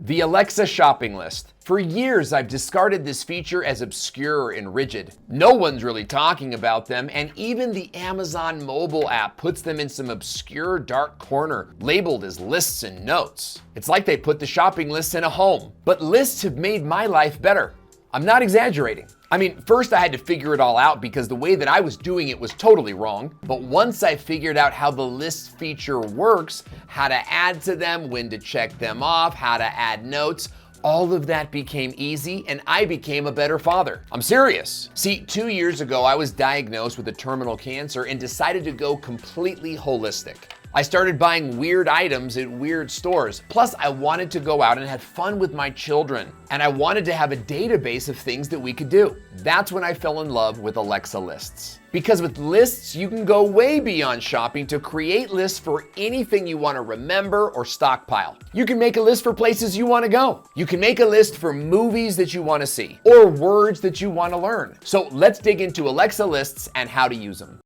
The Alexa shopping list. For years, I've discarded this feature as obscure and rigid. No one's really talking about them, and even the Amazon mobile app puts them in some obscure dark corner, labeled as lists and notes. It's like they put the shopping lists in a home. But lists have made my life better. I'm not exaggerating. I mean, first I had to figure it all out because the way that I was doing it was totally wrong. But once I figured out how the list feature works, how to add to them, when to check them off, how to add notes, all of that became easy and I became a better father. I'm serious. See, 2 years ago, I was diagnosed with a terminal cancer and decided to go completely holistic. I started buying weird items at weird stores. Plus, I wanted to go out and have fun with my children. And I wanted to have a database of things that we could do. That's when I fell in love with Alexa Lists. Because with lists, you can go way beyond shopping to create lists for anything you want to remember or stockpile. You can make a list for places you want to go. You can make a list for movies that you want to see or words that you want to learn. So let's dig into Alexa Lists and how to use them.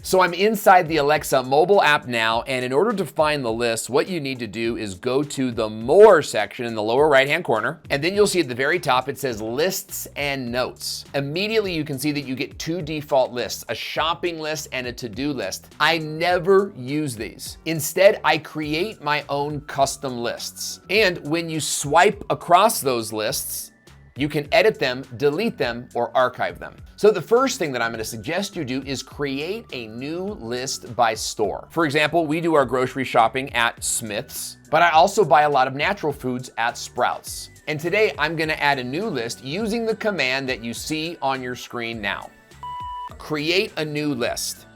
So I'm inside the Alexa mobile app now, and in order to find the list, what you need to do is go to the More section in the lower right-hand corner, and then you'll see at the very top it says Lists and Notes. Immediately you can see that you get two default lists, a shopping list and a to-do list. I never use these. Instead, I create my own custom lists. And when you swipe across those lists, you can edit them, delete them, or archive them. So the first thing that I'm gonna suggest you do is create a new list by store. For example, we do our grocery shopping at Smith's, but I also buy a lot of natural foods at Sprouts. And today I'm gonna add a new list using the command that you see on your screen now. Create a new list.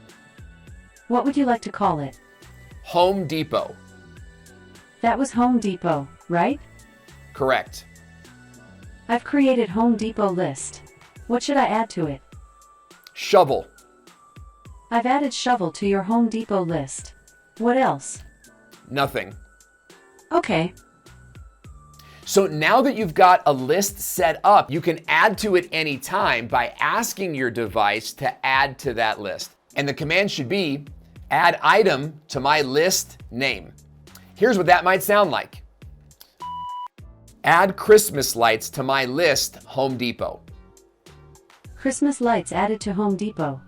What would you like to call it? Home Depot. That was Home Depot, right? Correct. I've created Home Depot list. What should I add to it? Shovel. I've added shovel to your Home Depot list. What else? Nothing. Okay. So now that you've got a list set up, you can add to it anytime by asking your device to add to that list. And the command should be, add item to my list name. Here's what that might sound like. Add Christmas lights to my list, Home Depot. Christmas lights added to Home Depot.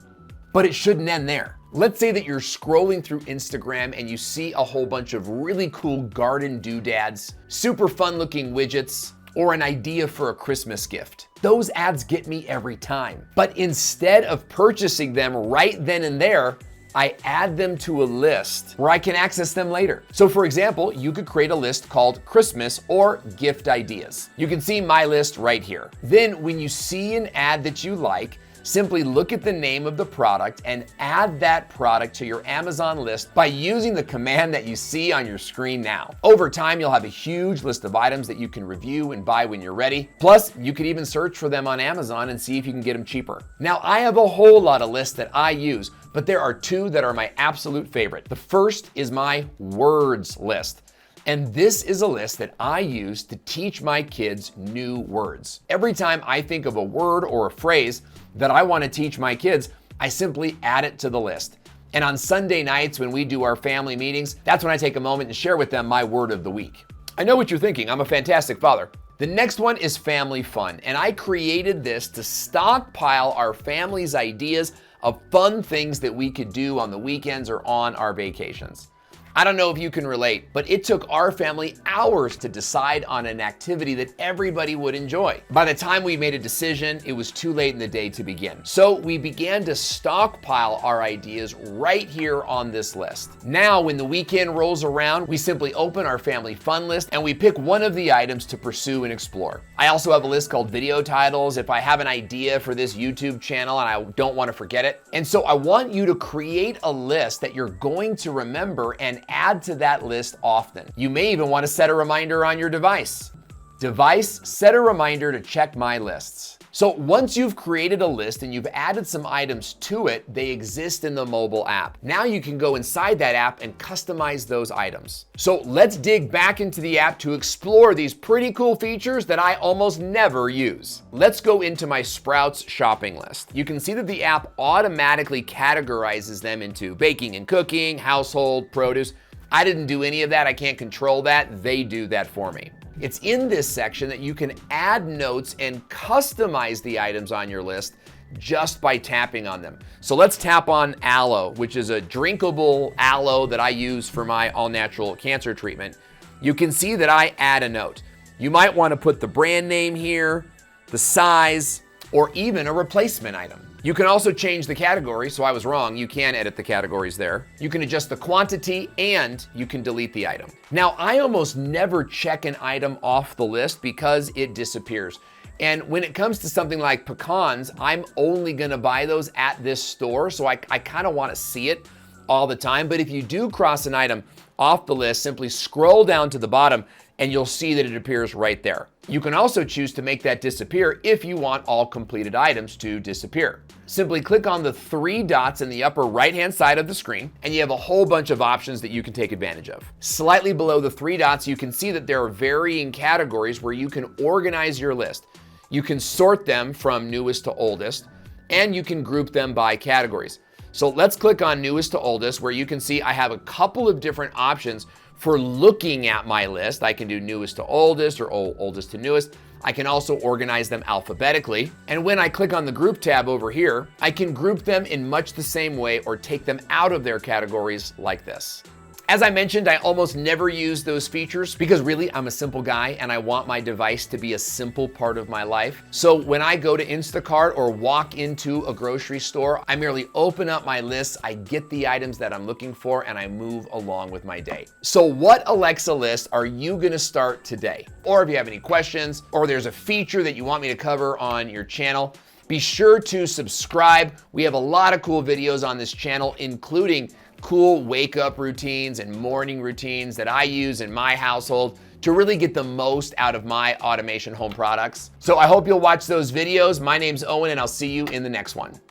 But it shouldn't end there. Let's say that you're scrolling through Instagram and you see a whole bunch of really cool garden doodads, super fun looking widgets, or an idea for a Christmas gift. Those ads get me every time. But instead of purchasing them right then and there, I add them to a list where I can access them later. So for example, you could create a list called Christmas or gift ideas. You can see my list right here. Then when you see an ad that you like, simply look at the name of the product and add that product to your Amazon list by using the command that you see on your screen now. Over time, you'll have a huge list of items that you can review and buy when you're ready. Plus, you could even search for them on Amazon and see if you can get them cheaper. Now, I have a whole lot of lists that I use, but there are two that are my absolute favorite. The first is my words list. And this is a list that I use to teach my kids new words. Every time I think of a word or a phrase that I want to teach my kids, I simply add it to the list. And on Sunday nights when we do our family meetings, that's when I take a moment and share with them my word of the week. I know what you're thinking, I'm a fantastic father. The next one is family fun, and I created this to stockpile our family's ideas of fun things that we could do on the weekends or on our vacations. I don't know if you can relate, but it took our family hours to decide on an activity that everybody would enjoy. By the time we made a decision, it was too late in the day to begin. So we began to stockpile our ideas right here on this list. Now, when the weekend rolls around, we simply open our family fun list and we pick one of the items to pursue and explore. I also have a list called video titles if I have an idea for this YouTube channel and I don't want to forget it. And so I want you to create a list that you're going to remember and add to that list often. You may even want to set a reminder on your device. Device, set a reminder to check my lists. So once you've created a list and you've added some items to it, they exist in the mobile app. Now you can go inside that app and customize those items. So let's dig back into the app to explore these pretty cool features that I almost never use. Let's go into my Sprouts shopping list. You can see that the app automatically categorizes them into baking and cooking, household, produce. I didn't do any of that. I can't control that. They do that for me. It's in this section that you can add notes and customize the items on your list just by tapping on them. So let's tap on aloe, which is a drinkable aloe that I use for my all-natural cancer treatment. You can see that I add a note. You might want to put the brand name here, the size, or even a replacement item. You can also change the category, so I was wrong. You can edit the categories there. You can adjust the quantity and you can delete the item. Now, I almost never check an item off the list because it disappears. And when it comes to something like pecans, I'm only gonna buy those at this store, so I kind of wanna see it all the time. But if you do cross an item off the list, simply scroll down to the bottom and you'll see that it appears right there. You can also choose to make that disappear if you want all completed items to disappear. Simply click on the 3 dots in the upper right-hand side of the screen, and you have a whole bunch of options that you can take advantage of. Slightly below the 3 dots, you can see that there are varying categories where you can organize your list. You can sort them from newest to oldest, and you can group them by categories. So let's click on newest to oldest, where you can see I have a couple of different options for looking at my list. I can do newest to oldest or oldest to newest. I can also organize them alphabetically. And when I click on the group tab over here, I can group them in much the same way or take them out of their categories like this. As I mentioned, I almost never use those features because really I'm a simple guy and I want my device to be a simple part of my life. So when I go to Instacart or walk into a grocery store, I merely open up my list, I get the items that I'm looking for, and I move along with my day. So what Alexa list are you gonna start today? Or if you have any questions, or there's a feature that you want me to cover on your channel, be sure to subscribe. We have a lot of cool videos on this channel, including cool wake-up routines and morning routines that I use in my household to really get the most out of my automation home products. So I hope you'll watch those videos. My name's Owen, and I'll see you in the next one.